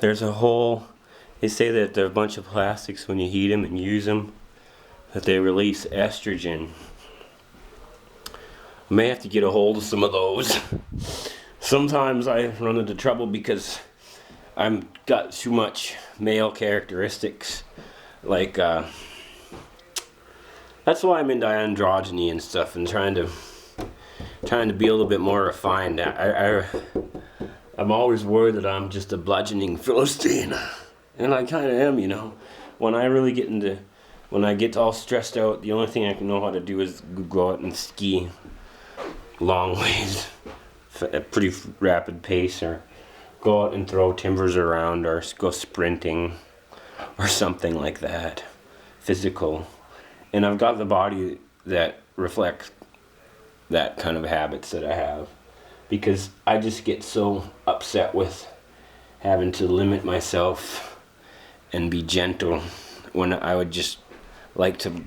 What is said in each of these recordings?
There's a whole, they say that there are a bunch of plastics when you heat them and use them, that they release estrogen. I may have to get a hold of some of those. Sometimes I run into trouble because I've got too much male characteristics. Like, that's why I'm into androgyny and stuff, and trying to be a little bit more refined. I'm always worried that I'm just a bludgeoning Philistine, and I kind of am, you know. When I get all stressed out, the only thing I can know how to do is go out and ski long ways at a pretty rapid pace, or go out and throw timbers around, or go sprinting, or something like that, physical. And I've got the body that reflects that kind of habits that I have, because I just get so upset with having to limit myself and be gentle when I would just like to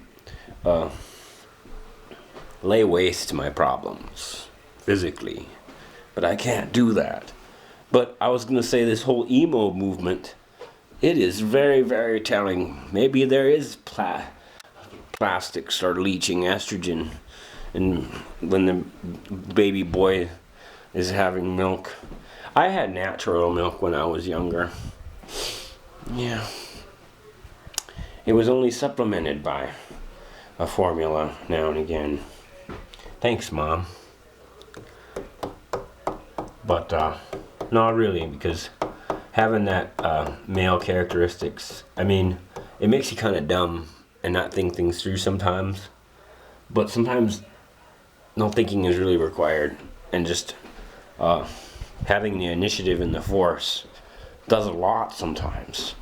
lay waste to my problems physically, but I can't do that. But I was going to say, this whole emo movement, it is very, very telling. Maybe there is plastics are leaching estrogen, and when the baby boy is having milk. I had natural milk when I was younger. Yeah. It was only supplemented by a formula now and again. Thanks, Mom. But not really, because having that male characteristics, I mean, it makes you kind of dumb and not think things through sometimes. But sometimes no thinking is really required, and just having the initiative and the force does a lot sometimes.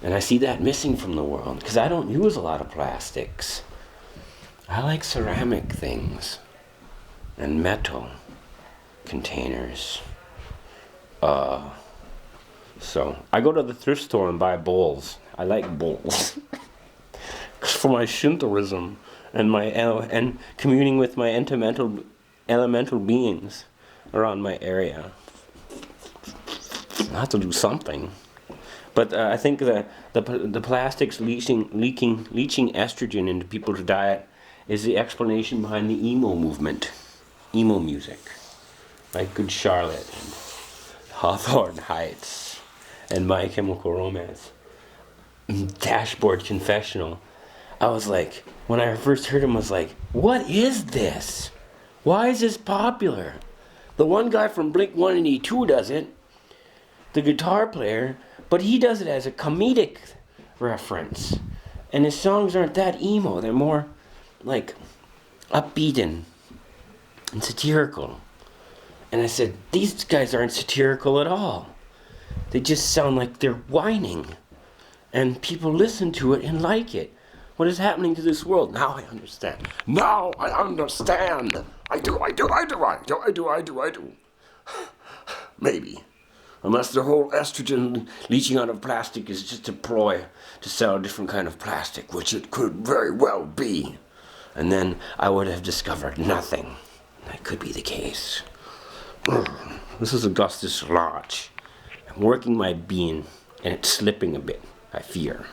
And I see that missing from the world, because I don't use a lot of plastics. I like ceramic things and metal containers. So I go to the thrift store and buy bowls. I like bowls for my Shintoism and communing with my elemental beings around my area. I have to do something. But I think that the plastics leaching estrogen into people's diet is the explanation behind the emo movement, emo music, like Good Charlotte and Hawthorne Heights and My Chemical Romance, Dashboard Confessional. I was like, when I first heard him, I was like, what is this? Why is this popular? The one guy from Blink-182 does it, the guitar player, but he does it as a comedic reference. And his songs aren't that emo. They're more like upbeat and satirical. And I said, these guys aren't satirical at all. They just sound like they're whining. And people listen to it and like it. What is happening to this world? Now I understand. Now I understand. I do. Maybe. Unless the whole estrogen leaching out of plastic is just a ploy to sell a different kind of plastic, which it could very well be. And then I would have discovered nothing. That could be the case. This is AugustusLarch. I'm working my bean, and it's slipping a bit, I fear.